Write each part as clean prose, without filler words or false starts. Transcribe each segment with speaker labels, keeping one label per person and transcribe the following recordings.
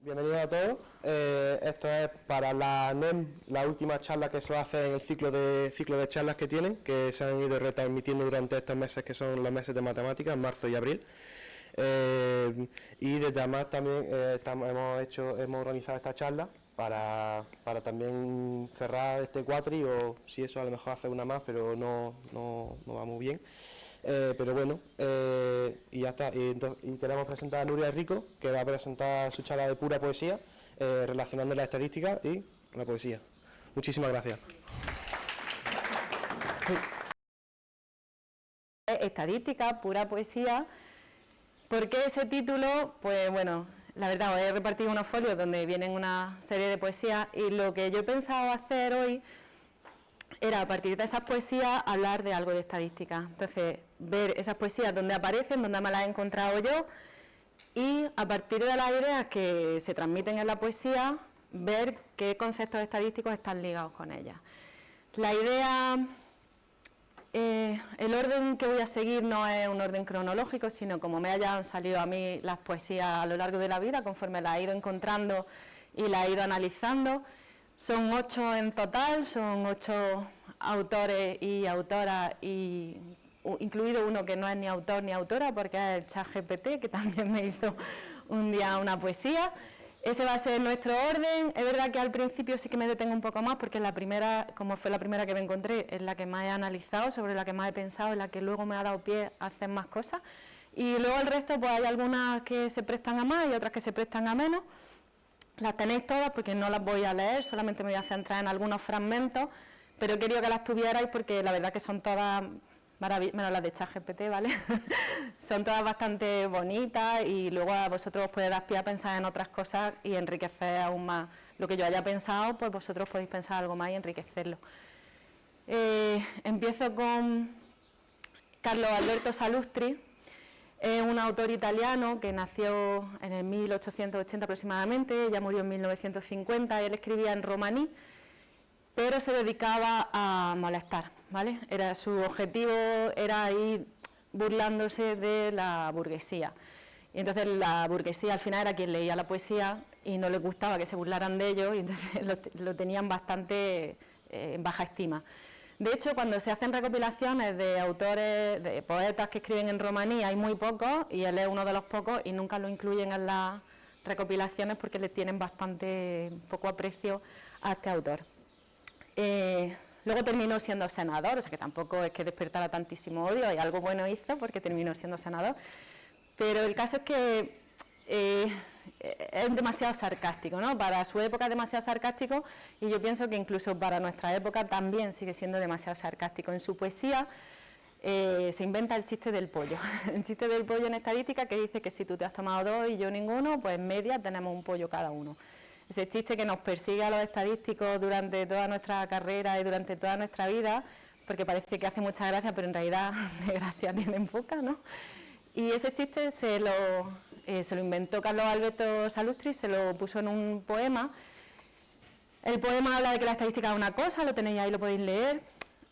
Speaker 1: Bienvenidos a todos. Esto es para la NEM, la última charla que se va a hacer en el ciclo de charlas que tienen, que se han ido retransmitiendo durante estos meses que son los meses de matemáticas, marzo y abril. Y desde además también hemos organizado esta charla para también cerrar este cuatri, o si eso a lo mejor hacer una más, pero no va muy bien. Pero bueno, y ya está. Y queremos presentar a Nuria Rico, que va a presentar su charla de pura poesía, relacionando la estadística y la poesía. Muchísimas gracias.
Speaker 2: Estadística, pura poesía. ¿Por qué ese título? Pues bueno, la verdad, os he repartido unos folios donde vienen una serie de poesías y lo que yo he pensado hacer hoy era, a partir de esas poesías, hablar de algo de estadística. Entonces, ver esas poesías donde aparecen, donde me las he encontrado yo, y a partir de las ideas que se transmiten en la poesía, ver qué conceptos estadísticos están ligados con ellas. La idea, el orden que voy a seguir no es un orden cronológico, sino como me hayan salido a mí las poesías a lo largo de la vida, conforme las he ido encontrando y las he ido analizando. Son 8 en total, son 8 autores y autoras, y incluido uno que no es ni autor ni autora, porque es el ChatGPT, que también me hizo un día una poesía. Ese va a ser nuestro orden. Es verdad que al principio sí que me detengo un poco más, porque la primera, como fue la primera que me encontré, es la que más he analizado, sobre la que más he pensado, en la que luego me ha dado pie a hacer más cosas. Y luego el resto, pues hay algunas que se prestan a más y otras que se prestan a menos. Las tenéis todas porque no las voy a leer, solamente me voy a centrar en algunos fragmentos, pero he querido que las tuvierais porque la verdad que son todas maravillosas, menos las de ChatGPT, ¿vale? Son todas bastante bonitas y luego a vosotros os puede dar pie a pensar en otras cosas y enriquecer aún más lo que yo haya pensado, pues vosotros podéis pensar algo más y enriquecerlo. Empiezo con Carlo Alberto Salustri. Es un autor italiano que nació en el 1880 aproximadamente, ya murió en 1950, él escribía en romaní, pero se dedicaba a molestar, ¿vale? Su objetivo era ir burlándose de la burguesía. Y entonces la burguesía al final era quien leía la poesía y no les gustaba que se burlaran de ellos, y entonces lo tenían bastante en baja estima. De hecho, cuando se hacen recopilaciones de autores, de poetas que escriben en romaní, hay muy pocos, y él es uno de los pocos, y nunca lo incluyen en las recopilaciones porque le tienen bastante poco aprecio a este autor. Luego terminó siendo senador, o sea que tampoco es que despertara tantísimo odio, y algo bueno hizo porque terminó siendo senador, pero el caso es que es demasiado sarcástico, ¿no? Para su época es demasiado sarcástico, y yo pienso que incluso para nuestra época también sigue siendo demasiado sarcástico. En su poesía se inventa el chiste del pollo, el chiste del pollo en estadística, que dice que si tú te has tomado 2 y yo ninguno, pues en media tenemos un pollo cada uno. Ese chiste que nos persigue a los estadísticos durante toda nuestra carrera y durante toda nuestra vida, porque parece que hace mucha gracia, pero en realidad de gracia tienen poca, ¿no? Y ese chiste se lo inventó Carlo Alberto Salustri, se lo puso en un poema. El poema habla de que la estadística es una cosa, lo tenéis ahí, lo podéis leer.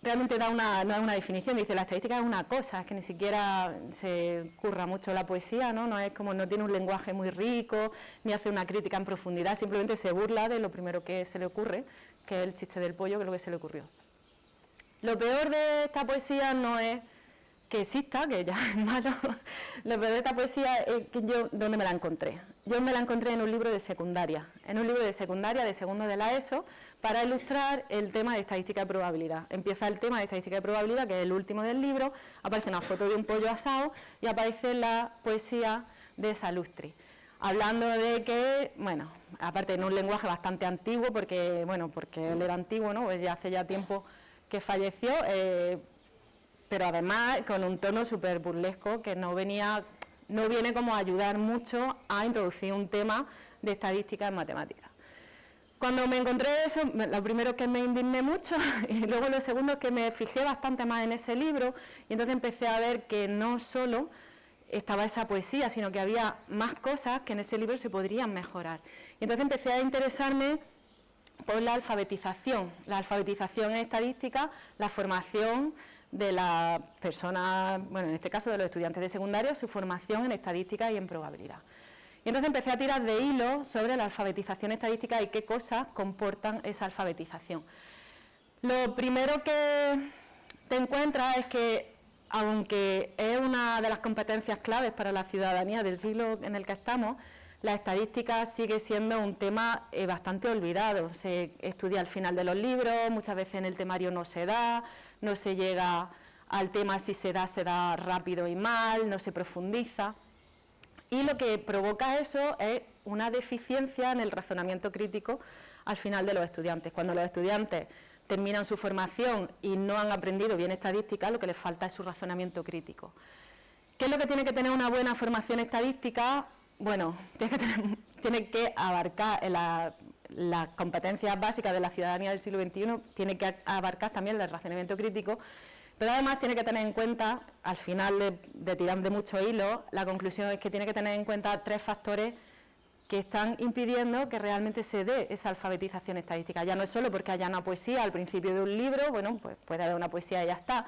Speaker 2: Realmente no es una definición, dice la estadística es una cosa, es que ni siquiera se curra mucho la poesía, ¿no? No es como, no tiene un lenguaje muy rico, ni hace una crítica en profundidad, simplemente se burla de lo primero que se le ocurre, que es el chiste del pollo, que es lo que se le ocurrió. Lo peor de esta poesía no es que exista, que ya es malo. Lo peor de esta poesía es que yo, ¿dónde me la encontré? Yo me la encontré en un libro de secundaria, de segundo de la ESO, para ilustrar el tema de estadística de probabilidad. Empieza el tema de estadística de probabilidad, que es el último del libro, aparece una foto de un pollo asado y aparece la poesía de Salustri, hablando de que, bueno, aparte en un lenguaje bastante antiguo, porque él era antiguo, ¿no? Pues ya hace ya tiempo que falleció, pero además con un tono súper burlesco que no viene como a ayudar mucho a introducir un tema de estadística en matemáticas. Cuando me encontré eso, lo primero es que me indigné mucho, y luego lo segundo es que me fijé bastante más en ese libro, y entonces empecé a ver que no solo estaba esa poesía, sino que había más cosas que en ese libro se podrían mejorar. Y entonces empecé a interesarme por la alfabetización en estadística, la formación de las personas, bueno, en este caso de los estudiantes de secundaria, su formación en estadística y en probabilidad. Y entonces empecé a tirar de hilo sobre la alfabetización estadística y qué cosas comportan esa alfabetización. Lo primero que te encuentras es que, aunque es una de las competencias claves para la ciudadanía del siglo en el que estamos, la estadística sigue siendo un tema bastante olvidado. Se estudia al final de los libros, muchas veces en el temario no se da, no se llega al tema, si se da rápido y mal, no se profundiza. Y lo que provoca eso es una deficiencia en el razonamiento crítico al final de los estudiantes. Cuando los estudiantes terminan su formación y no han aprendido bien estadística, lo que les falta es su razonamiento crítico. ¿Qué es lo que tiene que tener una buena formación estadística? Bueno, tiene que abarcar las competencias básicas de la ciudadanía del siglo XXI, tiene que abarcar también el razonamiento crítico, pero además tiene que tener en cuenta, al final de tirar de mucho hilo, la conclusión es que tiene que tener en cuenta 3 factores que están impidiendo que realmente se dé esa alfabetización estadística. Ya no es solo porque haya una poesía al principio de un libro, bueno, pues puede haber una poesía y ya está,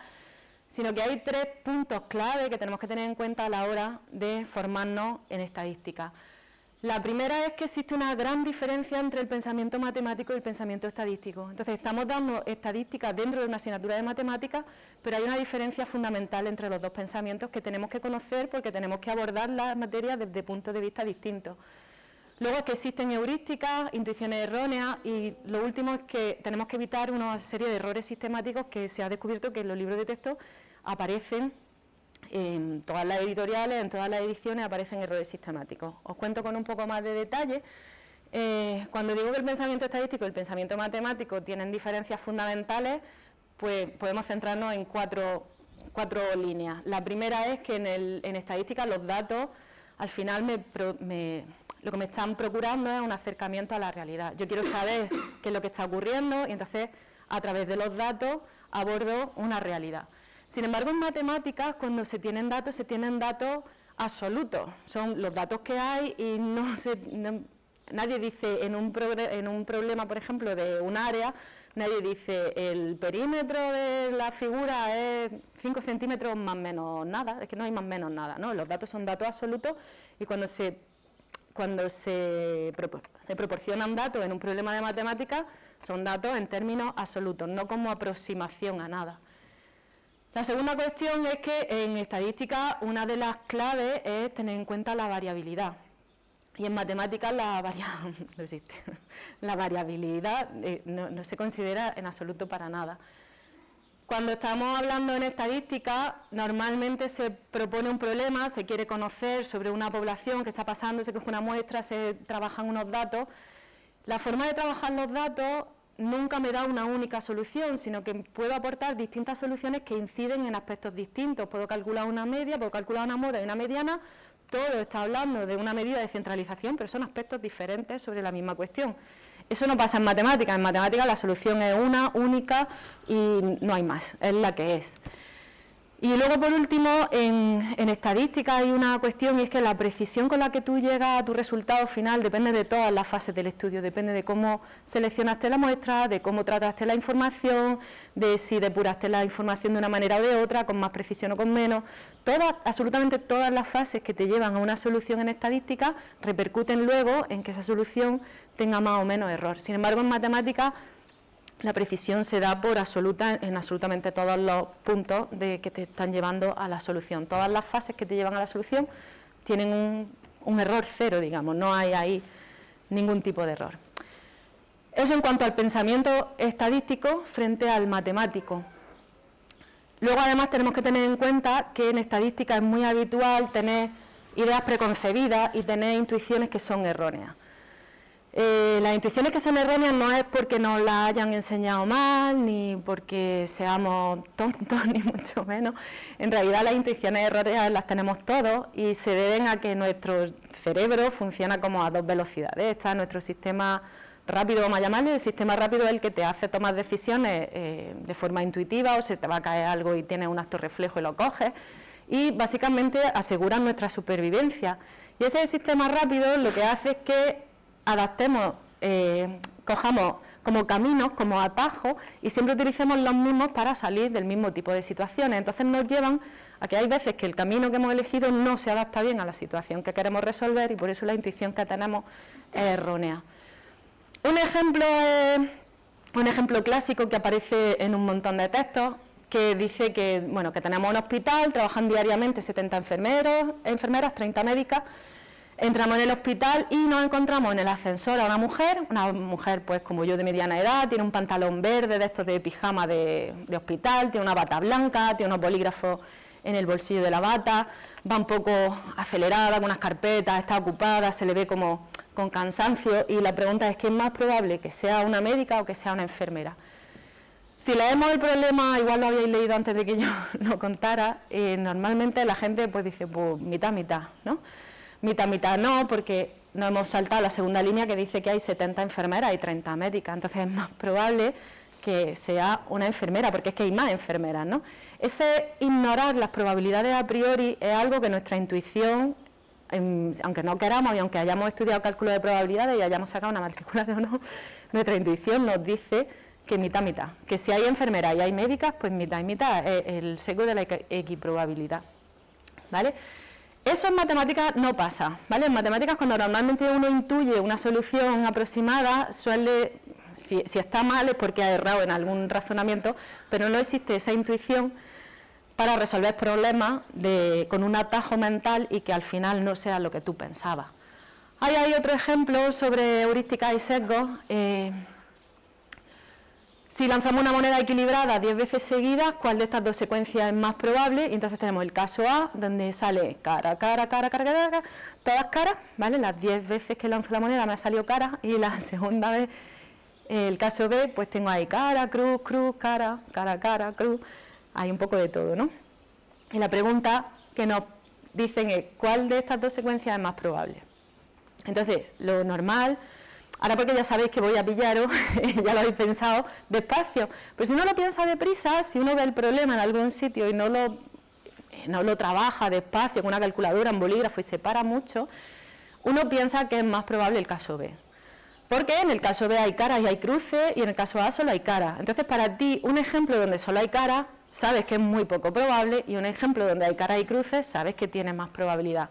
Speaker 2: sino que hay 3 puntos clave que tenemos que tener en cuenta a la hora de formarnos en estadística. La primera es que existe una gran diferencia entre el pensamiento matemático y el pensamiento estadístico. Entonces, estamos dando estadística dentro de una asignatura de matemáticas, pero hay una diferencia fundamental entre los dos pensamientos que tenemos que conocer porque tenemos que abordar las materias desde puntos de vista distintos. Luego es que existen heurísticas, intuiciones erróneas y lo último es que tenemos que evitar una serie de errores sistemáticos que se ha descubierto que en los libros de texto aparecen. En todas las editoriales, en todas las ediciones aparecen errores sistemáticos. Os cuento con un poco más de detalle. Cuando digo que el pensamiento estadístico y el pensamiento matemático tienen diferencias fundamentales, pues podemos centrarnos en cuatro líneas. La primera es que en estadística los datos, al final, lo que me están procurando es un acercamiento a la realidad. Yo quiero saber qué es lo que está ocurriendo y entonces, a través de los datos, abordo una realidad. Sin embargo, en matemáticas, cuando se tienen datos absolutos. Son los datos que hay y nadie dice en un problema, por ejemplo, de un área, nadie dice el perímetro de la figura es 5 centímetros más menos nada, es que no hay más menos nada, ¿no? Los datos son datos absolutos y cuando se proporcionan datos en un problema de matemáticas, son datos en términos absolutos, no como aproximación a nada. La segunda cuestión es que en estadística una de las claves es tener en cuenta la variabilidad. Y en matemáticas no existe. La variabilidad no se considera en absoluto para nada. Cuando estamos hablando en estadística, normalmente se propone un problema, se quiere conocer sobre una población que está pasando, se coge una muestra, se trabajan unos datos. La forma de trabajar los datos nunca me da una única solución, sino que puedo aportar distintas soluciones que inciden en aspectos distintos. Puedo calcular una media, puedo calcular una moda y una mediana, todo está hablando de una medida de centralización, pero son aspectos diferentes sobre la misma cuestión. Eso no pasa en matemáticas la solución es una, única y no hay más, es la que es. Y luego, por último, en estadística hay una cuestión y es que la precisión con la que tú llegas a tu resultado final depende de todas las fases del estudio, depende de cómo seleccionaste la muestra, de cómo trataste la información, de si depuraste la información de una manera o de otra, con más precisión o con menos. Absolutamente todas las fases que te llevan a una solución en estadística repercuten luego en que esa solución tenga más o menos error. Sin embargo, en matemáticas la precisión se da en absolutamente todos los puntos que te están llevando a la solución. Todas las fases que te llevan a la solución tienen un error cero, digamos, no hay ahí ningún tipo de error. Eso en cuanto al pensamiento estadístico frente al matemático. Luego, además, tenemos que tener en cuenta que en estadística es muy habitual tener ideas preconcebidas y tener intuiciones que son erróneas. Las intuiciones que son erróneas no es porque nos las hayan enseñado mal, ni porque seamos tontos, ni mucho menos. En realidad las intuiciones erróneas las tenemos todos y se deben a que nuestro cerebro funciona como a 2 velocidades. Está nuestro sistema rápido, vamos a llamarle, el sistema rápido es el que te hace tomar decisiones de forma intuitiva, o se te va a caer algo y tienes un acto reflejo y lo coges, y básicamente aseguran nuestra supervivencia. Y ese sistema rápido lo que hace es que adaptemos, cojamos como caminos, como atajos, y siempre utilicemos los mismos para salir del mismo tipo de situaciones. Entonces nos llevan a que hay veces que el camino que hemos elegido no se adapta bien a la situación que queremos resolver y por eso la intuición que tenemos es errónea. Un ejemplo clásico que aparece en un montón de textos, que dice que, bueno, que tenemos un hospital, trabajan diariamente 70 enfermeras, 30 médicas. Entramos en el hospital y nos encontramos en el ascensor a una mujer pues como yo de mediana edad, tiene un pantalón verde de estos de pijama de hospital, tiene una bata blanca, tiene unos bolígrafos en el bolsillo de la bata, va un poco acelerada con unas carpetas, está ocupada, se le ve como con cansancio y la pregunta es ¿qué es más probable, que sea una médica o que sea una enfermera? Si leemos el problema, igual lo habéis leído antes de que yo lo contara, normalmente la gente pues dice pues mitad, ¿no? Mitad no, porque no hemos saltado la segunda línea que dice que hay 70 enfermeras y 30 médicas, entonces es más probable que sea una enfermera, porque es que hay más enfermeras, ¿no? Ese ignorar las probabilidades a priori es algo que nuestra intuición, aunque no queramos y aunque hayamos estudiado cálculo de probabilidades y hayamos sacado una matrícula de honor, nuestra intuición nos dice que mitad, que si hay enfermeras y hay médicas, pues mitad y mitad, es el seco de la equiprobabilidad, ¿vale? Eso en matemáticas no pasa, ¿vale? En matemáticas cuando normalmente uno intuye una solución aproximada, suele, si está mal es porque ha errado en algún razonamiento, pero no existe esa intuición para resolver problemas con un atajo mental y que al final no sea lo que tú pensabas. Ahí hay otro ejemplo sobre heurísticas y sesgos. Si lanzamos una moneda equilibrada 10 veces seguidas, ¿cuál de estas dos secuencias es más probable? Y entonces tenemos el caso A, donde sale cara, todas caras, ¿vale? Las 10 veces que lanzo la moneda me ha salido cara, y la segunda vez, el caso B, pues tengo ahí cara, cruz, cara, cruz, hay un poco de todo, ¿no? Y la pregunta que nos dicen es, ¿cuál de estas dos secuencias es más probable? Entonces, lo normal... Ahora porque ya sabéis que voy a pillaros, ya lo habéis pensado, despacio. Pero si uno lo piensa deprisa, si uno ve el problema en algún sitio y no lo trabaja despacio, con una calculadora, un bolígrafo y se para mucho, uno piensa que es más probable el caso B. Porque en el caso B hay caras y hay cruces y en el caso A solo hay caras. Entonces para ti un ejemplo donde solo hay caras, sabes que es muy poco probable, y un ejemplo donde hay caras y cruces, sabes que tiene más probabilidad.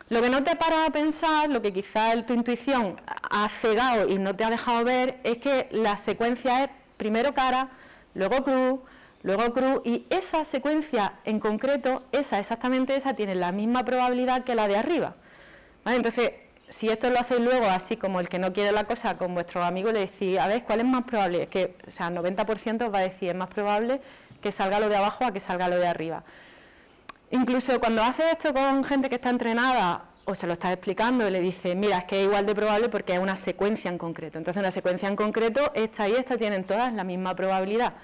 Speaker 2: Lo que no te para a pensar, lo que quizás tu intuición ha cegado y no te ha dejado ver, es que la secuencia es primero cara, luego cruz, y esa secuencia en concreto, exactamente esa, tiene la misma probabilidad que la de arriba, ¿vale? Entonces, si esto lo hacéis luego, así como el que no quiere la cosa, con vuestros amigos, le decís, a ver, ¿cuál es más probable? Es que, o sea, el 90% os va a decir, es más probable que salga lo de abajo a que salga lo de arriba. Incluso cuando haces esto con gente que está entrenada o se lo estás explicando y le dices, mira, es que es igual de probable porque es una secuencia en concreto. Entonces, una secuencia en concreto, esta y esta tienen todas la misma probabilidad.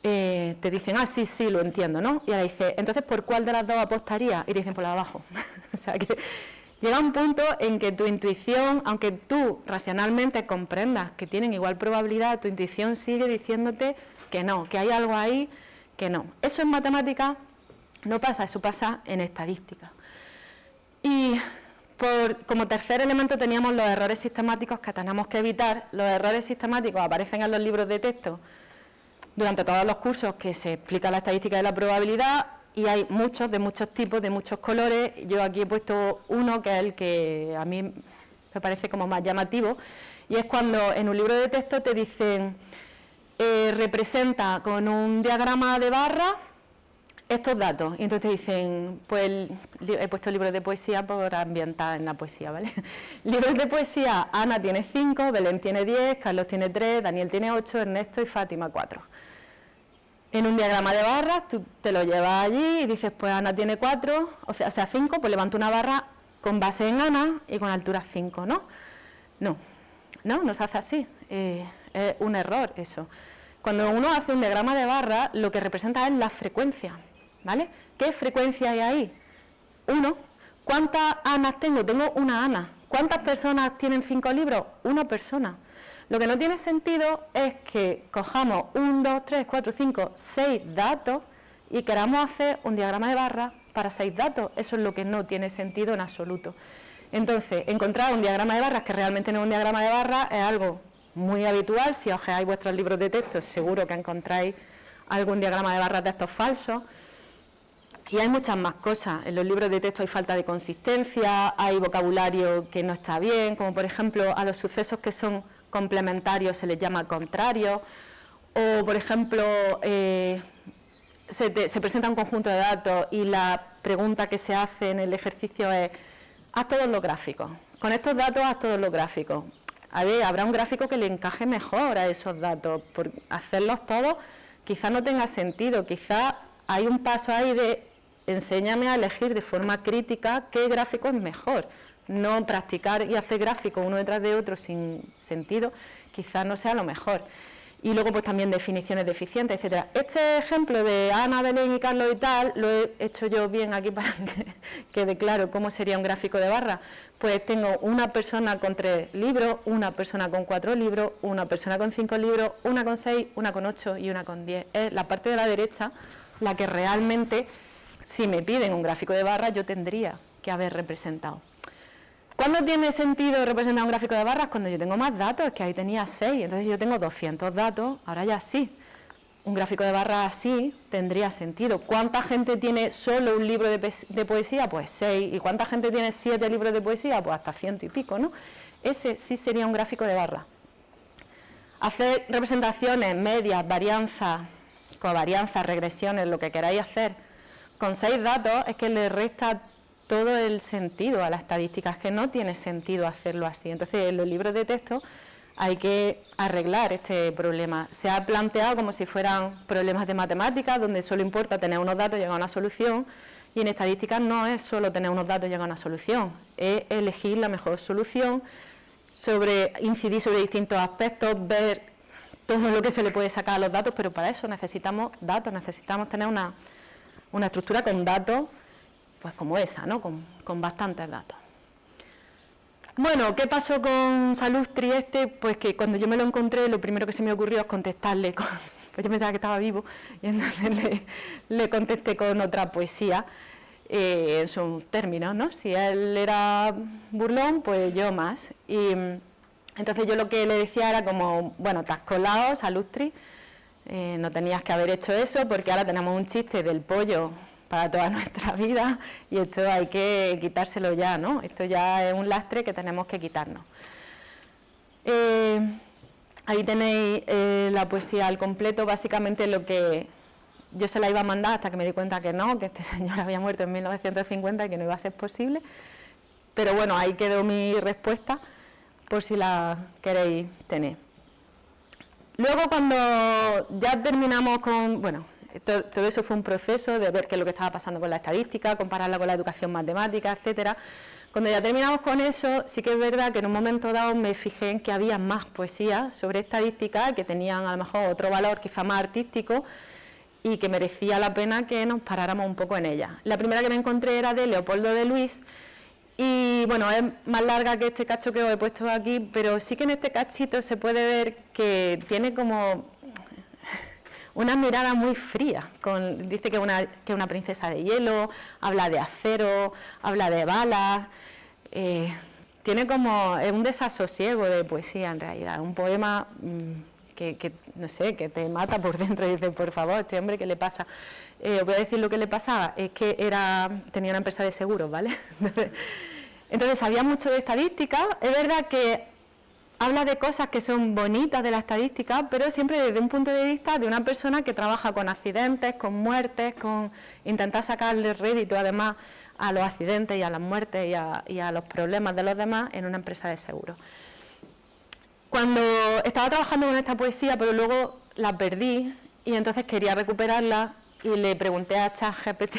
Speaker 2: Te dicen, sí, lo entiendo, ¿no? Y ahora dices, entonces, ¿por cuál de las dos apostaría? Y te dicen, por la de abajo. O sea que llega un punto en que tu intuición, aunque tú racionalmente comprendas que tienen igual probabilidad, tu intuición sigue diciéndote que no, que hay algo ahí que no. Eso en matemáticas no pasa, eso pasa en estadística. Y como tercer elemento teníamos los errores sistemáticos que tenemos que evitar. Los errores sistemáticos aparecen en los libros de texto durante todos los cursos que se explica la estadística de la probabilidad, y hay muchos, de muchos tipos, de muchos colores. Yo aquí he puesto uno que es el que a mí me parece como más llamativo, y es cuando en un libro de texto te dicen, representa con un diagrama de barra estos datos, y entonces dicen, pues he puesto libros de poesía por ambientar en la poesía, ¿vale? Libros de poesía, Ana tiene 5, Belén tiene 10, Carlos tiene 3, Daniel tiene 8, Ernesto y Fátima 4. En un diagrama de barras, tú te lo llevas allí y dices, pues Ana tiene 4, o sea 5, pues levanto una barra con base en Ana y con altura 5, ¿no? No se hace así, es un error eso. Cuando uno hace un diagrama de barra, lo que representa es la frecuencia, ¿vale? ¿Qué frecuencia hay ahí? 1. ¿Cuántas Anas tengo? Tengo una Ana. ¿Cuántas personas tienen 5 libros? Una persona. Lo que no tiene sentido es que cojamos 1, 2, 3, 4, 5, 6 datos y queramos hacer un diagrama de barra para 6 datos. Eso es lo que no tiene sentido en absoluto. Entonces, encontrar un diagrama de barras que realmente no es un diagrama de barras es algo muy habitual. Si ojeáis vuestros libros de texto, seguro que encontráis algún diagrama de barras de estos falsos. Y hay muchas más cosas. En los libros de texto hay falta de consistencia, hay vocabulario que no está bien, como por ejemplo a los sucesos que son complementarios se les llama contrarios, o por ejemplo se presenta un conjunto de datos y la pregunta que se hace en el ejercicio es: haz todos los gráficos. Con estos datos haz todos los gráficos. A ver, habrá un gráfico que le encaje mejor a esos datos. Por hacerlos todos quizás no tenga sentido, quizás hay un paso ahí de enséñame a elegir de forma crítica qué gráfico es mejor. No practicar y hacer gráficos uno detrás de otro sin sentido, quizás no sea lo mejor. Y luego pues también definiciones deficientes, etcétera. Este ejemplo de Ana, Belén y Carlos y tal, lo he hecho yo bien aquí para que quede claro cómo sería un gráfico de barra. Pues tengo una persona con 3 libros, una persona con 4 libros, una persona con 5 libros, una con 6, una con 8 y una con 10. Es la parte de la derecha la que realmente, si me piden un gráfico de barra, yo tendría que haber representado. ¿Cuándo tiene sentido representar un gráfico de barras? Cuando yo tengo más datos, es que ahí tenía 6, entonces yo tengo 200 datos, ahora ya sí. Un gráfico de barras así tendría sentido. ¿Cuánta gente tiene solo un libro de poesía? Pues 6. ¿Y cuánta gente tiene 7 libros de poesía? Pues hasta 100 y pico, ¿no? Ese sí sería un gráfico de barras. Hacer representaciones, medias, varianzas, covarianzas, regresiones, lo que queráis hacer, con 6 datos es que le resta todo el sentido a la estadística, es que no tiene sentido hacerlo así. Entonces, en los libros de texto hay que arreglar este problema. Se ha planteado como si fueran problemas de matemáticas, donde solo importa tener unos datos y llegar a una solución, y en estadística no es solo tener unos datos y llegar a una solución, es elegir la mejor solución, incidir sobre distintos aspectos, ver todo lo que se le puede sacar a los datos, pero para eso necesitamos datos, necesitamos tener una estructura con datos, pues como esa, ¿no? Con bastantes datos. Bueno, ¿qué pasó con Salustri Pues que cuando yo me lo encontré, lo primero que se me ocurrió es contestarle, pues yo pensaba que estaba vivo, y entonces le contesté con otra poesía, en sus términos, ¿no? Si él era burlón, pues yo más. Y entonces yo lo que le decía era como, bueno, te has colado, Salustri, no tenías que haber hecho eso, porque ahora tenemos un chiste del pollo para toda nuestra vida y esto hay que quitárselo ya, ¿no? Esto ya es un lastre que tenemos que quitarnos. Ahí tenéis la poesía al completo, básicamente lo que yo se la iba a mandar hasta que me di cuenta que no, que este señor había muerto en 1950 y que no iba a ser posible, pero bueno, ahí quedó mi respuesta por si la queréis tener. Luego cuando ya terminamos con, bueno, todo eso fue un proceso de ver qué es lo que estaba pasando con la estadística, compararla con la educación matemática, etcétera. Cuando ya terminamos con eso, sí que es verdad que en un momento dado me fijé en que había más poesía sobre estadística, que tenían a lo mejor otro valor quizá más artístico y que merecía la pena que nos paráramos un poco en ella. La primera que me encontré era de Leopoldo de Luis y bueno, es más larga que este cacho que os he puesto aquí, pero sí que en este cachito se puede ver que tiene como una mirada muy fría, dice que es una princesa de hielo, habla de acero, habla de balas, tiene como un desasosiego de poesía en realidad, un poema que no sé, que te mata por dentro y dices, por favor, este hombre, ¿qué le pasa? Os voy a decir lo que le pasaba, es que tenía una empresa de seguros, ¿vale? Entonces sabía mucho de estadística, es verdad que habla de cosas que son bonitas de la estadística, pero siempre desde un punto de vista de una persona que trabaja con accidentes, con muertes, con intentar sacarle rédito además a los accidentes y a las muertes y a los problemas de los demás en una empresa de seguros. Cuando estaba trabajando con esta poesía, pero luego la perdí y entonces quería recuperarla y le pregunté a ChatGPT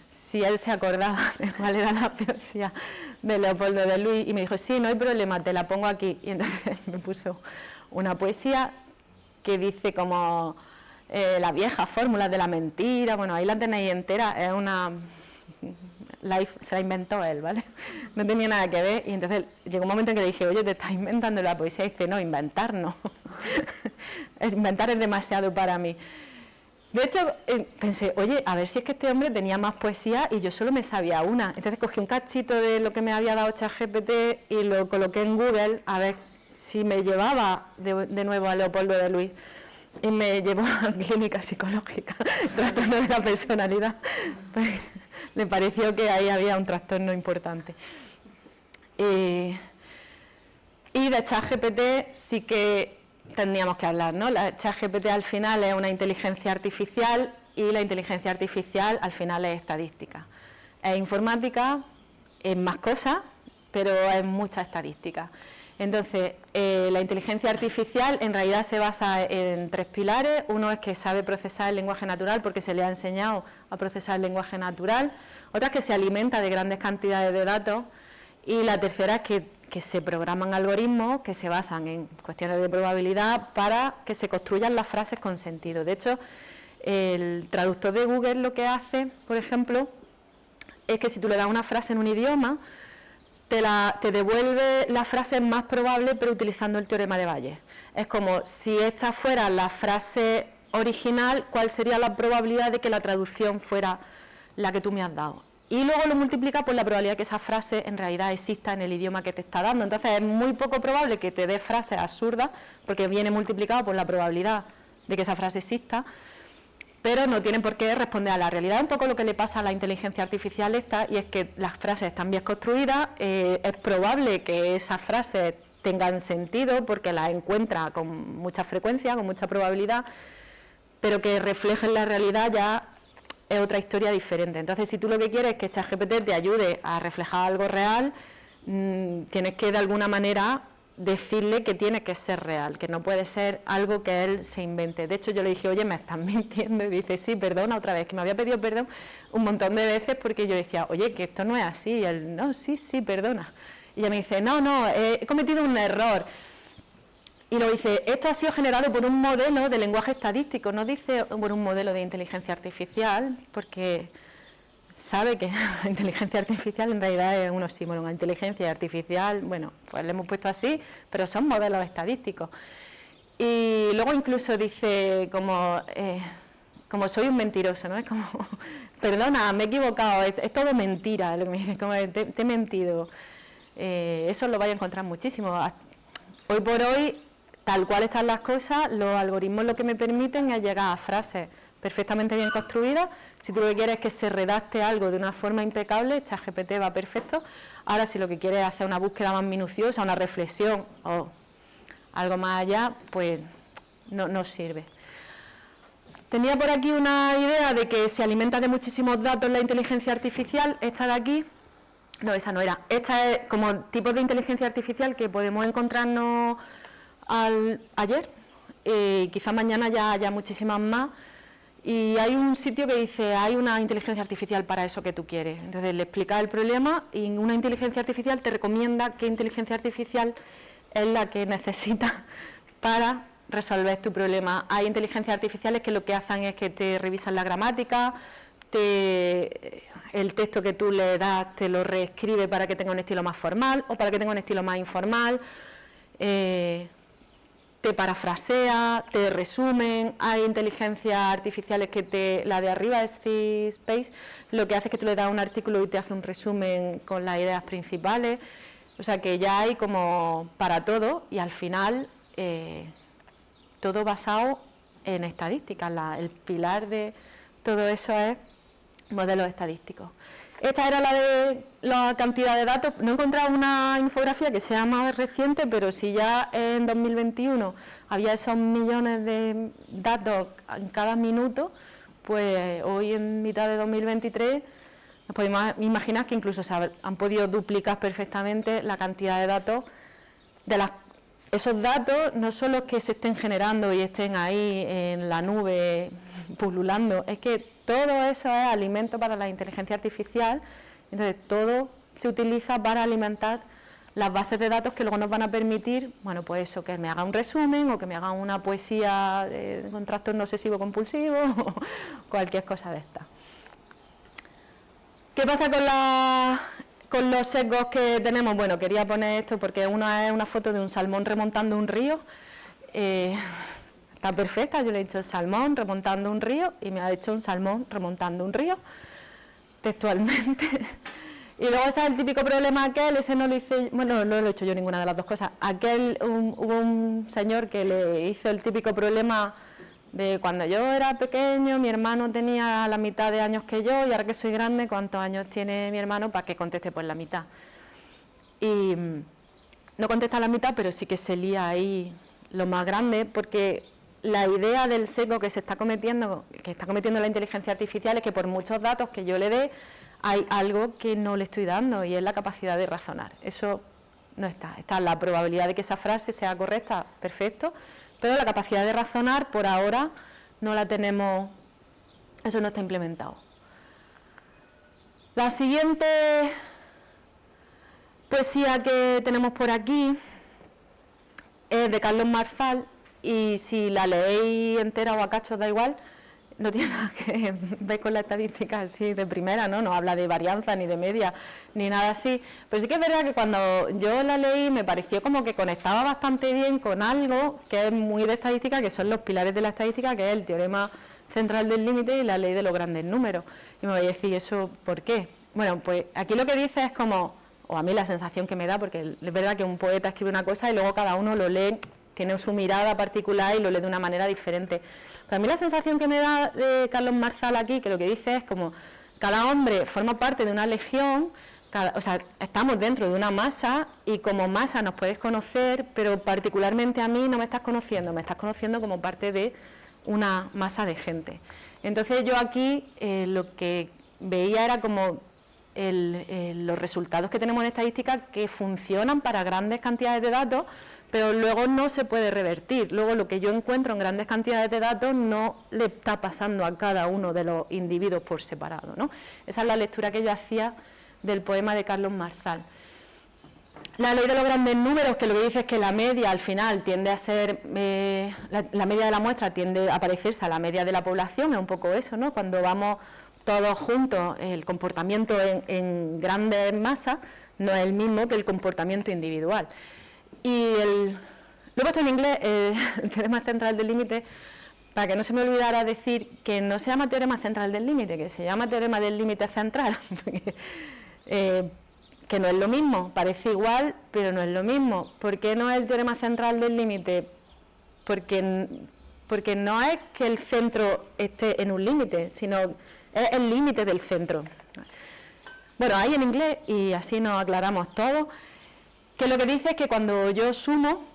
Speaker 2: si él se acordaba de cuál era la poesía de Leopoldo de Luis y me dijo, sí, no hay problema, te la pongo aquí. Y entonces me puso una poesía que dice como las viejas fórmulas de la mentira, bueno, ahí la tenéis entera, es una... se la inventó él, ¿vale? No tenía nada que ver y entonces llegó un momento en que le dije, oye, te estás inventando la poesía y dice, no, inventar no. Inventar es demasiado para mí. De hecho, pensé, oye, a ver si es que este hombre tenía más poesía y yo solo me sabía una. Entonces cogí un cachito de lo que me había dado ChatGPT y lo coloqué en Google a ver si me llevaba de nuevo a Leopoldo de Luis y me llevó a clínica psicológica, trastorno de la personalidad, pues le pareció que ahí había un trastorno importante. Y de ChatGPT sí que tendríamos que hablar, ¿no? La ChatGPT al final es una inteligencia artificial y la inteligencia artificial al final es estadística. Es informática, es más cosas, pero es mucha estadística. Entonces, la inteligencia artificial en realidad se basa en 3 pilares. Uno es que sabe procesar el lenguaje natural porque se le ha enseñado a procesar el lenguaje natural. Otra es que se alimenta de grandes cantidades de datos. Y la tercera es que se programan algoritmos que se basan en cuestiones de probabilidad para que se construyan las frases con sentido. De hecho, el traductor de Google lo que hace, por ejemplo, es que si tú le das una frase en un idioma, te devuelve la frase más probable, pero utilizando el teorema de Bayes. Es como si esta fuera la frase original, ¿cuál sería la probabilidad de que la traducción fuera la que tú me has dado? Y luego lo multiplica por la probabilidad de que esa frase en realidad exista en el idioma que te está dando. Entonces es muy poco probable que te dé frases absurdas, porque viene multiplicado por la probabilidad de que esa frase exista, pero no tienen por qué responder a la realidad. Un poco lo que le pasa a la inteligencia artificial esta, y es que las frases están bien construidas, es probable que esas frases tengan sentido porque las encuentra con mucha frecuencia, con mucha probabilidad, pero que reflejen la realidad ya es otra historia diferente. Entonces, si tú lo que quieres es que ChatGPT te ayude a reflejar algo real, tienes que de alguna manera decirle que tiene que ser real, que no puede ser algo que él se invente. De hecho, yo le dije, oye, me estás mintiendo, y dice, sí, perdona otra vez, que me había pedido perdón un montón de veces porque yo decía, oye, que esto no es así, y él, no, sí, perdona. Y ella me dice, no, he cometido un error. Y lo dice, esto ha sido generado por un modelo de lenguaje estadístico, no dice por un modelo de inteligencia artificial, porque sabe que la inteligencia artificial en realidad es un oxímoron. Una inteligencia artificial, bueno, pues le hemos puesto así, pero son modelos estadísticos. Y luego incluso dice como soy un mentiroso, ¿no? Es como, perdona, me he equivocado, es todo mentira, como te he mentido. Eso lo vais a encontrar muchísimo. Hoy por hoy, tal cual están las cosas, los algoritmos lo que me permiten es llegar a frases perfectamente bien construidas. Si tú lo que quieres es que se redacte algo de una forma impecable, ChatGPT va perfecto. Ahora, si lo que quieres es hacer una búsqueda más minuciosa, una reflexión o algo más allá, pues no sirve. Tenía por aquí una idea de que se alimenta de muchísimos datos la inteligencia artificial. Esta de aquí, no, esa no era. Esta es como tipo de inteligencia artificial que podemos encontrarnos ayer, quizás mañana ya haya muchísimas más. Y hay un sitio que dice, hay una inteligencia artificial para eso que tú quieres. Entonces le explicas el problema y una inteligencia artificial te recomienda qué inteligencia artificial es la que necesitas para resolver tu problema. Hay inteligencias artificiales que lo que hacen es que te revisan la gramática, el texto que tú le das te lo reescribe para que tenga un estilo más formal o para que tenga un estilo más informal. Te parafrasea, te resumen. Hay inteligencias artificiales que la de arriba es C-Space, lo que hace es que tú le das un artículo y te hace un resumen con las ideas principales. O sea que ya hay como para todo y al final todo basado en estadísticas. El pilar de todo eso es modelos estadísticos. Esta era la de la cantidad de datos. No he encontrado una infografía que sea más reciente, pero si ya en 2021 había esos millones de datos en cada minuto, pues hoy en mitad de 2023 nos podemos imaginar que incluso han podido duplicar perfectamente la cantidad de datos. Esos datos no solo que se estén generando y estén ahí en la nube pululando, es que todo eso es alimento para la inteligencia artificial. Entonces todo se utiliza para alimentar las bases de datos que luego nos van a permitir, bueno, pues eso, que me haga un resumen o que me haga una poesía con trastorno obsesivo compulsivo o cualquier cosa de esta. ¿Qué pasa con los sesgos que tenemos? Bueno, quería poner esto porque una es una foto de un salmón remontando un río. Está perfecta, yo le he dicho salmón remontando un río y me ha dicho un salmón remontando un río, textualmente. Y luego está el típico problema aquel, ese no lo hice, bueno, no lo he hecho yo ninguna de las dos cosas. Hubo un señor que le hizo el típico problema de cuando yo era pequeño, mi hermano tenía la mitad de años que yo, y ahora que soy grande, ¿cuántos años tiene mi hermano? Para que conteste pues la mitad. Y no contesta la mitad, pero sí que se lía ahí lo más grande, porque la idea del sesgo que está cometiendo la inteligencia artificial es que por muchos datos que yo le dé, hay algo que no le estoy dando, y es la capacidad de razonar. Eso no está. Está la probabilidad de que esa frase sea correcta, perfecto, pero la capacidad de razonar, por ahora, no la tenemos, eso no está implementado. La siguiente poesía que tenemos por aquí es de Carlos Marzal, y si la leéis entera o a cachos da igual, no tiene nada que ver con la estadística así de primera, ¿no? No habla de varianza, ni de media, ni nada así. Pero sí que es verdad que cuando yo la leí me pareció como que conectaba bastante bien con algo que es muy de estadística, que son los pilares de la estadística, que es el teorema central del límite y la ley de los grandes números. Y me voy a decir, ¿eso por qué? Bueno, pues aquí lo que dice es como, o a mí la sensación que me da, porque es verdad que un poeta escribe una cosa y luego cada uno lo lee, tiene su mirada particular y lo lee de una manera diferente. Pero a mí la sensación que me da de Carlos Marzal aquí, que lo que dice es como, cada hombre forma parte de una legión, o sea, estamos dentro de una masa, y como masa nos puedes conocer, pero particularmente a mí no me estás conociendo como parte de una masa de gente. Entonces yo aquí lo que veía era como los resultados que tenemos en estadística que funcionan para grandes cantidades de datos, pero luego no se puede revertir. Luego lo que yo encuentro en grandes cantidades de datos no le está pasando a cada uno de los individuos por separado, ¿no? Esa es la lectura que yo hacía del poema de Carlos Marzal. La ley de los grandes números, que lo que dice es que la media al final tiende a ser, la media de la muestra tiende a parecerse a la media de la población, es un poco eso, ¿no? Cuando vamos todos juntos, el comportamiento en grandes masas no es el mismo que el comportamiento individual. Y lo he puesto en inglés, el teorema central del límite, para que no se me olvidara decir que no se llama teorema central del límite, que se llama teorema del límite central, que no es lo mismo, parece igual, pero no es lo mismo. ¿Por qué no es el teorema central del límite? Porque no es que el centro esté en un límite, sino es el límite del centro. Bueno, hay en inglés, y así nos aclaramos todo, que lo que dice es que cuando yo sumo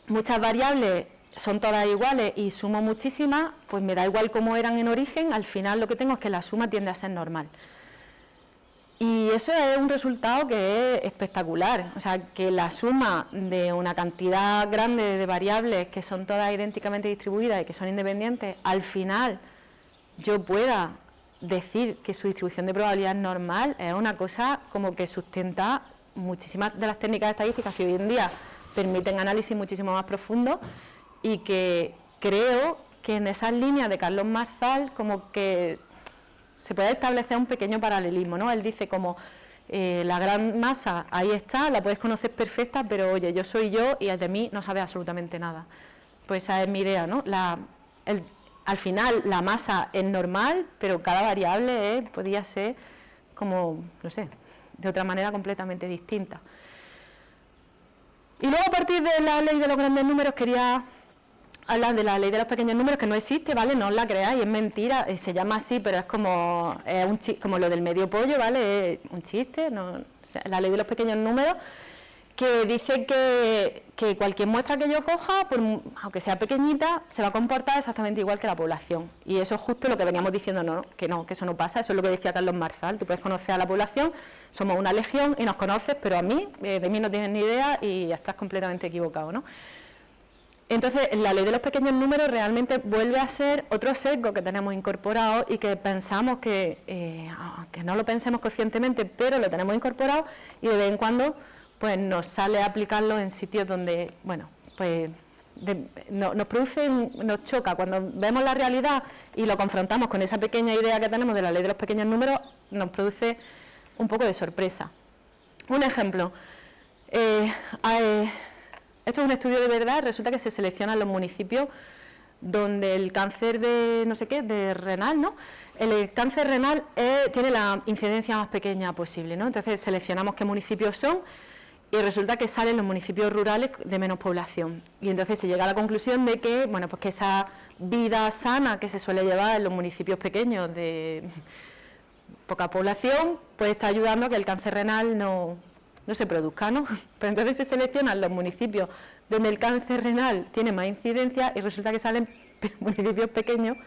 Speaker 2: muchas variables, son todas iguales y sumo muchísimas, pues me da igual cómo eran en origen, al final lo que tengo es que la suma tiende a ser normal. Y eso es un resultado que es espectacular, o sea, que la suma de una cantidad grande de variables que son todas idénticamente distribuidas y que son independientes, al final yo pueda decir que su distribución de probabilidad es normal, es una cosa como que sustenta muchísimas de las técnicas estadísticas que hoy en día permiten análisis muchísimo más profundos, y que creo que en esas líneas de Carlos Marzal como que se puede establecer un pequeño paralelismo, ¿no? Él dice como la gran masa ahí está, la puedes conocer perfecta, pero oye, yo soy yo y de mí no sabes absolutamente nada. Pues esa es mi idea, ¿no? Al final la masa es normal, pero cada variable podría ser como, no sé, de otra manera completamente distinta. Y luego, a partir de la ley de los grandes números, quería hablar de la ley de los pequeños números, que no existe, ¿vale? No os la creáis, es mentira, se llama así, pero es como como lo del medio pollo, ¿vale? Es un chiste, no, o sea, la ley de los pequeños números, que dice que cualquier muestra que yo coja, aunque sea pequeñita, se va a comportar exactamente igual que la población. Y eso es justo lo que veníamos diciendo, que eso no pasa, eso es lo que decía Carlos Marzal. Tú puedes conocer a la población, somos una legión y nos conoces, pero a mí, de mí no tienes ni idea y ya estás completamente equivocado, ¿no? Entonces, la ley de los pequeños números realmente vuelve a ser otro sesgo que tenemos incorporado y que pensamos que, aunque no lo pensemos conscientemente, pero lo tenemos incorporado, y de vez en cuando pues nos sale a aplicarlo en sitios donde, bueno, pues nos choca. Cuando vemos la realidad y lo confrontamos con esa pequeña idea que tenemos de la ley de los pequeños números, nos produce un poco de sorpresa. Un ejemplo, esto es un estudio de verdad, resulta que se seleccionan los municipios donde el cáncer de no sé qué, de renal, ¿no? El cáncer renal tiene la incidencia más pequeña posible, ¿no? Entonces seleccionamos qué municipios son y resulta que salen los municipios rurales de menos población. Y entonces se llega a la conclusión de que, bueno, pues que esa vida sana que se suele llevar en los municipios pequeños de poca población, pues está ayudando a que el cáncer renal no se produzca, ¿no? Pero entonces se seleccionan los municipios donde el cáncer renal tiene más incidencia y resulta que salen municipios pequeños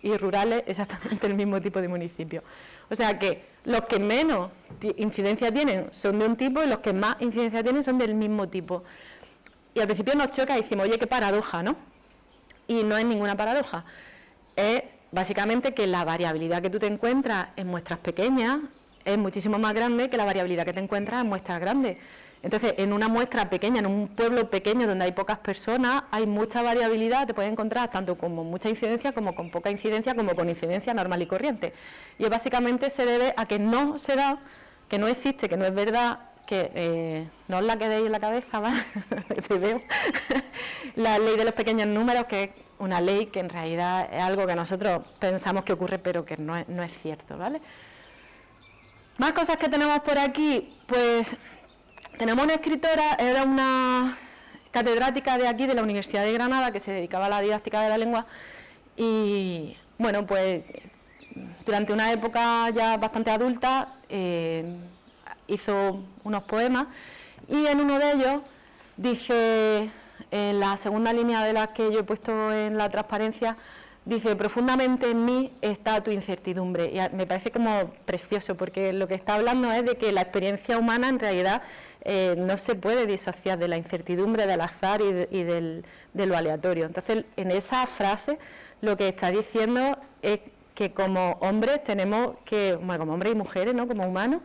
Speaker 2: y rurales exactamente el mismo tipo de municipio. O sea que los que menos incidencia tienen son de un tipo y los que más incidencia tienen son del mismo tipo. Y al principio nos choca y decimos, oye, qué paradoja, ¿no? Y no es ninguna paradoja. Es básicamente que la variabilidad que tú te encuentras en muestras pequeñas es muchísimo más grande que la variabilidad que te encuentras en muestras grandes. Entonces, en una muestra pequeña, en un pueblo pequeño donde hay pocas personas, hay mucha variabilidad, te puedes encontrar tanto con mucha incidencia como con poca incidencia, como con incidencia normal y corriente. Y básicamente se debe a que no se da, que no existe, que no es verdad, que no os la quedéis en la cabeza, ¿vale? Te veo. La ley de los pequeños números, que es una ley que en realidad es algo que nosotros pensamos que ocurre, pero que no es cierto, ¿vale? Más cosas que tenemos por aquí, pues tenemos una escritora, era una catedrática de aquí, de la Universidad de Granada, que se dedicaba a la didáctica de la lengua, y bueno, pues durante una época ya bastante adulta hizo unos poemas, y en uno de ellos dice, en la segunda línea de las que yo he puesto en la transparencia, dice, profundamente en mí está tu incertidumbre. Y me parece como precioso, porque lo que está hablando es de que la experiencia humana en realidad no se puede disociar de la incertidumbre, del azar y de lo aleatorio. Entonces, en esa frase lo que está diciendo es que como hombres tenemos que, bueno, como hombres y mujeres, ¿no?, como humanos,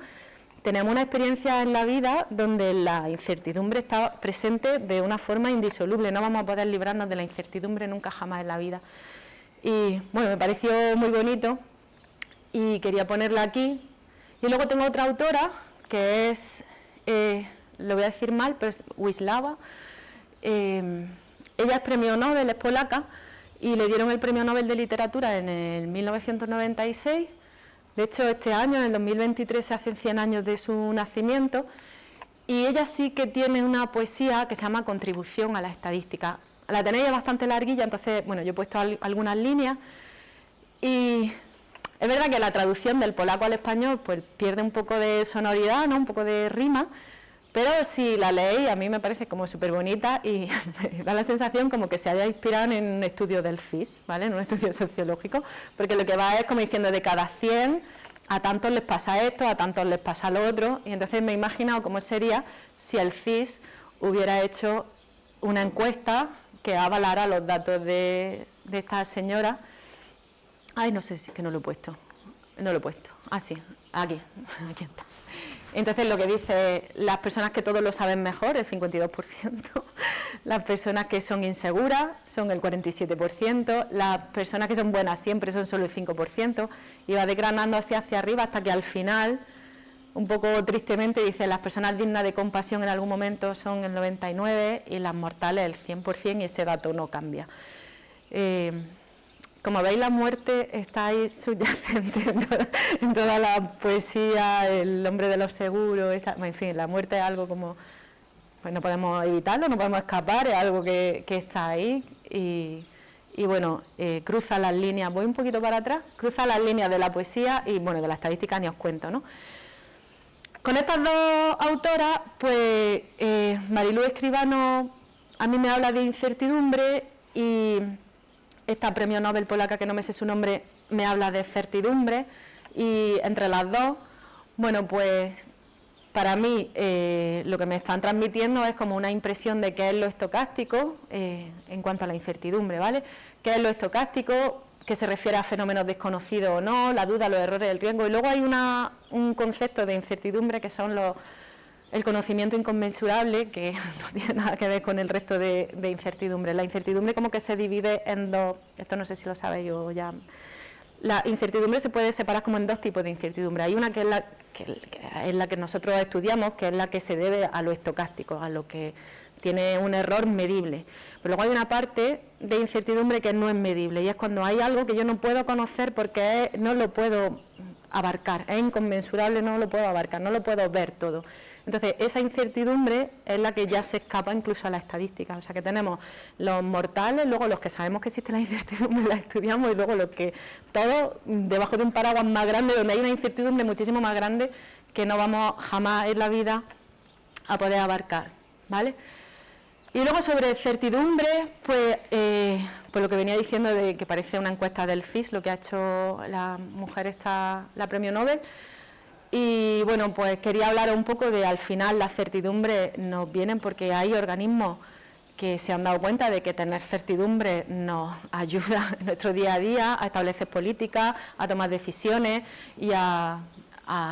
Speaker 2: tenemos una experiencia en la vida donde la incertidumbre está presente de una forma indisoluble. No vamos a poder librarnos de la incertidumbre nunca jamás en la vida. Y bueno, me pareció muy bonito y quería ponerla aquí. Y luego tengo otra autora que es, lo voy a decir mal, pero es Wisława. Ella es premio Nobel, es polaca, y le dieron el premio Nobel de Literatura en el 1996. De hecho, este año, en el 2023, se hacen 100 años de su nacimiento. Y ella sí que tiene una poesía que se llama Contribución a la estadística. La tenéis bastante larguilla, entonces, bueno, yo he puesto algunas líneas. Y es verdad que la traducción del polaco al español pues pierde un poco de sonoridad, ¿no?, un poco de rima, pero si la leéis a mí me parece como súper bonita y me da la sensación como que se haya inspirado en un estudio del CSIS, ¿vale?, en un estudio sociológico, porque lo que va es como diciendo de cada 100 a tantos les pasa esto, a tantos les pasa lo otro, y entonces me he imaginado cómo sería si el CSIS hubiera hecho una encuesta que avalara los datos de esta señora. Ay, no sé si es que no lo he puesto. No lo he puesto. Ah, sí, aquí está. Entonces lo que dice, las personas que todos lo saben mejor, el 52%, las personas que son inseguras son el 47%, las personas que son buenas siempre son solo el 5%, y va desgranando así hacia arriba hasta que al final, un poco tristemente, dice, las personas dignas de compasión en algún momento son el 99% y las mortales el 100%, y ese dato no cambia. Como veis, la muerte está ahí subyacente en toda la poesía, el hombre de los seguros, en fin, la muerte es algo como, pues no podemos evitarlo, no podemos escapar, es algo que está ahí y bueno, cruza las líneas, voy un poquito para atrás, cruza las líneas de la poesía y bueno, de la estadística ni os cuento, ¿no? Con estas dos autoras, pues Marilú Escribano a mí me habla de incertidumbre y esta premio Nobel polaca, que no me sé su nombre, me habla de certidumbre, y entre las dos, bueno, pues para mí lo que me están transmitiendo es como una impresión de qué es lo estocástico en cuanto a la incertidumbre, ¿vale? ¿Qué es lo estocástico? Que se refiere a fenómenos desconocidos o no, la duda, los errores, el riesgo, y luego hay un concepto de incertidumbre que son el conocimiento inconmensurable, que no tiene nada que ver con el resto de incertidumbre. La incertidumbre como que se divide en dos, esto no sé si lo sabéis o ya. La incertidumbre se puede separar como en dos tipos de incertidumbre. Hay una que es la que nosotros estudiamos, que es la que se debe a lo estocástico, a lo que tiene un error medible. Pero luego hay una parte de incertidumbre que no es medible, y es cuando hay algo que yo no puedo conocer porque no lo puedo abarcar, es inconmensurable, no lo puedo abarcar, no lo puedo ver todo. Entonces, esa incertidumbre es la que ya se escapa incluso a la estadística. O sea, que tenemos los mortales, luego los que sabemos que existe la incertidumbre, la estudiamos, y luego los que todos debajo de un paraguas más grande, donde hay una incertidumbre muchísimo más grande que no vamos jamás en la vida a poder abarcar, ¿vale? Y luego sobre certidumbre, pues lo que venía diciendo de que parece una encuesta del CIS, lo que ha hecho la mujer esta, la premio Nobel. Y bueno, pues quería hablar un poco de, al final, las certidumbres nos vienen porque hay organismos que se han dado cuenta de que tener certidumbre nos ayuda en nuestro día a día a establecer políticas, a tomar decisiones y a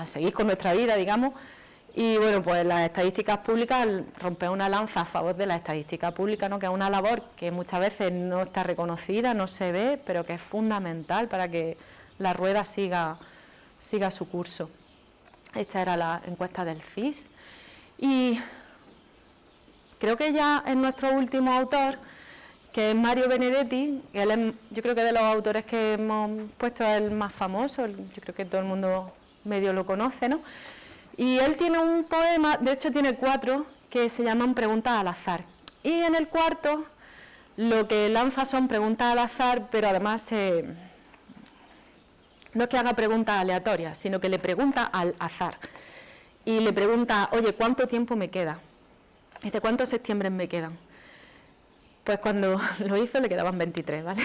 Speaker 2: seguir con nuestra vida, digamos. Y bueno, pues las estadísticas públicas rompen una lanza a favor de la estadística pública, ¿no? Que es una labor que muchas veces no está reconocida, no se ve, pero que es fundamental para que la rueda siga su curso. Esta era la encuesta del CIS. Y creo que ya es nuestro último autor, que es Mario Benedetti, que él es, yo creo que de los autores que hemos puesto es el más famoso, yo creo que todo el mundo medio lo conoce, ¿no? Y él tiene un poema, de hecho tiene 4, que se llaman Preguntas al azar. Y en el cuarto lo que lanza son preguntas al azar, pero además no es que haga preguntas aleatorias, sino que le pregunta al azar. Y le pregunta, oye, ¿cuánto tiempo me queda? Dice, ¿cuántos septiembre me quedan? Pues cuando lo hizo le quedaban 23, ¿vale?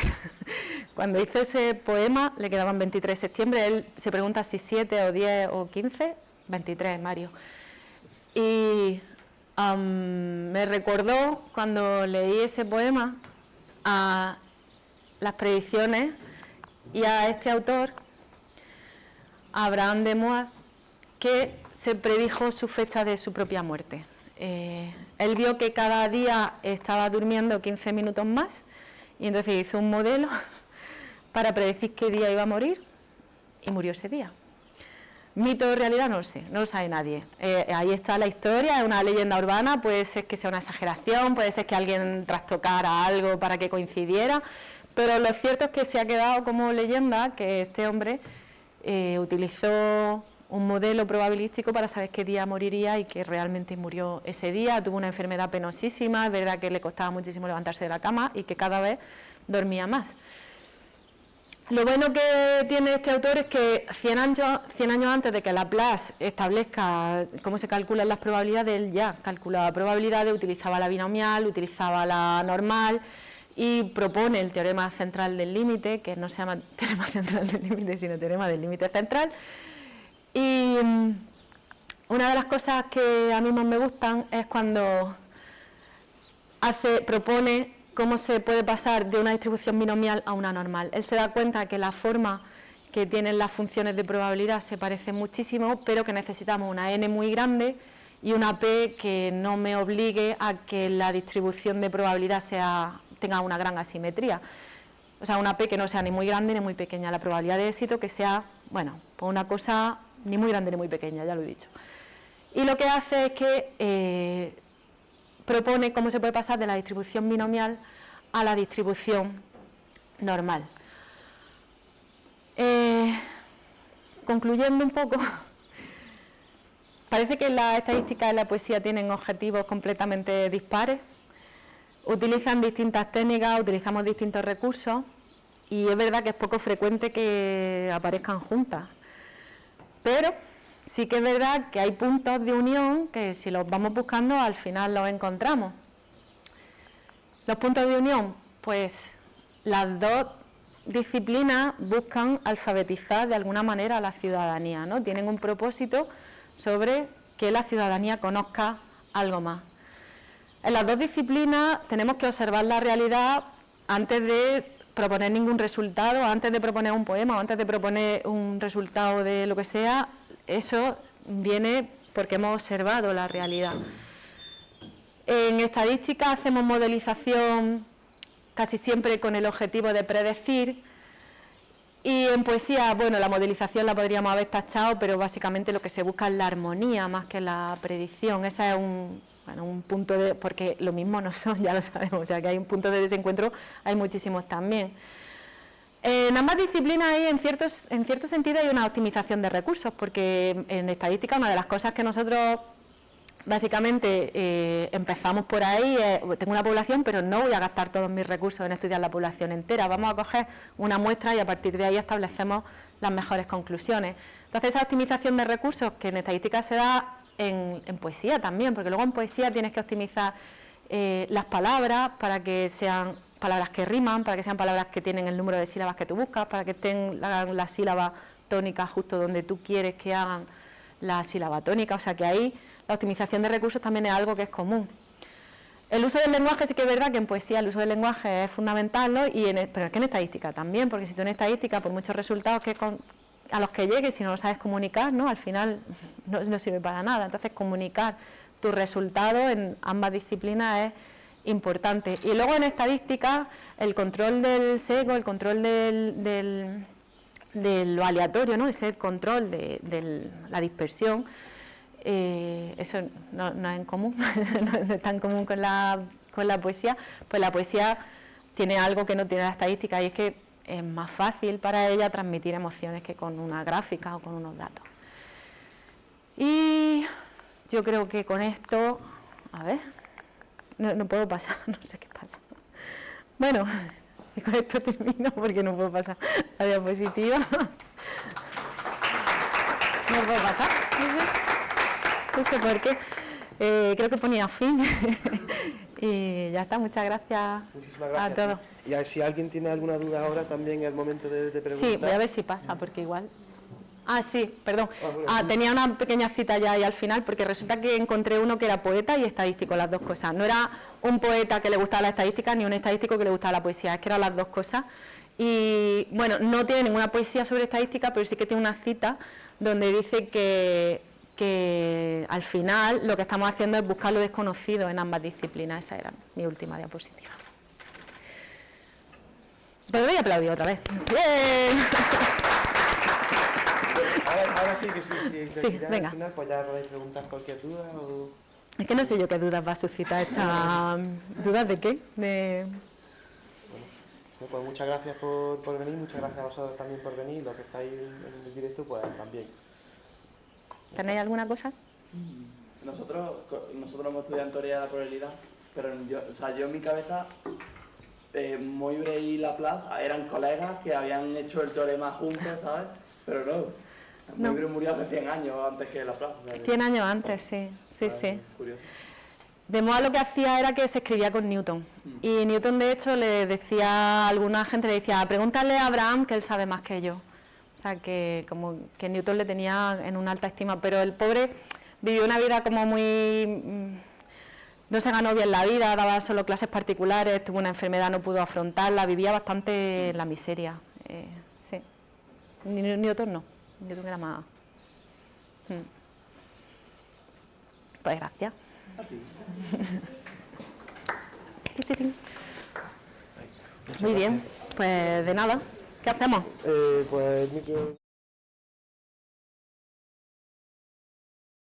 Speaker 2: Cuando hizo ese poema le quedaban 23 septiembre, él se pregunta si 7 o 10 o 15, 23, Mario. Y me recordó cuando leí ese poema a las predicciones y a este autor, Abraham de Moab, que se predijo su fecha de su propia muerte. Él vio que cada día estaba durmiendo 15 minutos más y entonces hizo un modelo para predecir qué día iba a morir y murió ese día. Mito o realidad no lo sé, no lo sabe nadie. Ahí está la historia, es una leyenda urbana, puede ser que sea una exageración, puede ser que alguien trastocara algo para que coincidiera, pero lo cierto es que se ha quedado como leyenda que este hombre utilizó un modelo probabilístico para saber qué día moriría y que realmente murió ese día. Tuvo una enfermedad penosísima, es verdad que le costaba muchísimo levantarse de la cama y que cada vez dormía más. Lo bueno que tiene este autor es que 100 años antes de que Laplace establezca cómo se calculan las probabilidades, él ya calculaba probabilidades, utilizaba la binomial, utilizaba la normal y propone el teorema central del límite, que no se llama teorema central del límite, sino teorema del límite central. Y una de las cosas que a mí más me gustan es cuando propone cómo se puede pasar de una distribución binomial a una normal. Él se da cuenta que la forma que tienen las funciones de probabilidad se parece muchísimo, pero que necesitamos una n muy grande y una p que no me obligue a que la distribución de probabilidad tenga una gran asimetría. O sea, una p que no sea ni muy grande ni muy pequeña. La probabilidad de éxito que sea, bueno, pues una cosa ni muy grande ni muy pequeña, ya lo he dicho. Y lo que hace es que propone cómo se puede pasar de la distribución binomial a la distribución normal. Concluyendo un poco, parece que las estadísticas de la poesía tienen objetivos completamente dispares, utilizan distintas técnicas, utilizamos distintos recursos y es verdad que es poco frecuente que aparezcan juntas, pero sí que es verdad que hay puntos de unión que si los vamos buscando al final los encontramos. Los puntos de unión, pues las dos disciplinas buscan alfabetizar de alguna manera a la ciudadanía, ¿no? Tienen un propósito sobre que la ciudadanía conozca algo más. En las dos disciplinas tenemos que observar la realidad antes de proponer ningún resultado, antes de proponer un poema o antes de proponer un resultado de lo que sea. Eso viene porque hemos observado la realidad. En estadística hacemos modelización casi siempre con el objetivo de predecir y en poesía, bueno, la modelización la podríamos haber tachado, pero básicamente lo que se busca es la armonía más que la predicción. Esa es bueno, un punto de, porque lo mismo no son, ya lo sabemos, o sea que hay un punto de desencuentro, hay muchísimos también. En ambas disciplinas hay, en cierto sentido, hay una optimización de recursos, porque en estadística una de las cosas que nosotros básicamente empezamos por ahí, tengo una población, pero no voy a gastar todos mis recursos en estudiar la población entera, vamos a coger una muestra y a partir de ahí establecemos las mejores conclusiones. Entonces esa optimización de recursos que en estadística se da en poesía también, porque luego en poesía tienes que optimizar las palabras para que sean palabras que riman, para que sean palabras que tienen el número de sílabas que tú buscas, para que estén las sílabas tónicas justo donde tú quieres que hagan la sílaba tónica, o sea que ahí la optimización de recursos también es algo que es común. El uso del lenguaje sí que es verdad que en poesía el uso del lenguaje es fundamental, ¿no? Pero es que en estadística también, porque si tú en estadística, por muchos resultados a los que llegues, si no lo sabes comunicar, ¿no? Al final no sirve para nada. Entonces comunicar tus resultados en ambas disciplinas es importante. Y luego en estadística el control del sesgo, el control de lo aleatorio, ¿no? Ese control de la dispersión, eso no es en común, no es tan común con la poesía. Pues la poesía tiene algo que no tiene la estadística y es que es más fácil para ella transmitir emociones que con una gráfica o con unos datos. Y yo creo que con esto, a ver, no puedo pasar, no sé qué pasa. Bueno, y con esto termino porque no puedo pasar la diapositiva. No puedo pasar, no sé por qué. Creo que ponía fin. Y ya está, muchas gracias,
Speaker 1: Muchísimas gracias
Speaker 2: a todos.
Speaker 1: Y si alguien tiene alguna duda ahora, también es el momento de preguntar.
Speaker 2: Sí, voy a ver si pasa, porque igual... Ah, sí, perdón.
Speaker 1: Bueno,
Speaker 2: Tenía una pequeña cita ya ahí al final, porque resulta que encontré uno que era poeta y estadístico, las dos cosas. No era un poeta que le gustaba la estadística, ni un estadístico que le gustaba la poesía, es que eran las dos cosas. Y, bueno, no tiene ninguna poesía sobre estadística, pero sí que tiene una cita donde dice que al final lo que estamos haciendo es buscar lo desconocido en ambas disciplinas. Esa era mi última diapositiva. Pero voy a aplaudir otra vez. ¡Bien!
Speaker 1: Ahora sí que sí, ya
Speaker 2: venga.
Speaker 1: al final pues ya podéis preguntar cualquier duda o...
Speaker 2: Es que no sé yo qué dudas va a suscitar esta... ¿Dudas de qué?
Speaker 1: Bueno, pues muchas gracias por venir, muchas gracias a vosotros también por venir, los que estáis en el directo pues también.
Speaker 2: ¿Tenéis alguna cosa?
Speaker 3: Nosotros hemos estudiado en teoría de la probabilidad, pero yo en mi cabeza, Moivre y Laplace eran colegas que habían hecho el teorema juntos, ¿sabes? Pero no, Moivre murió hace 100 años antes que Laplace. ¿Sabes?
Speaker 2: 100 años antes, sí.
Speaker 3: Curioso.
Speaker 2: De modo lo que hacía era que se escribía con Newton. Y Newton, de hecho, le decía a alguna gente, le decía, pregúntale a Abraham que él sabe más que yo. O sea, que como que Newton le tenía en una alta estima, pero el pobre vivió una vida como muy... no se ganó bien la vida, daba solo clases particulares, tuvo una enfermedad, no pudo afrontarla, vivía bastante en la miseria. Sí. Newton no, Newton era más... Pues gracias. Muy bien, pues de nada. ¿Qué hacemos?
Speaker 1: Pues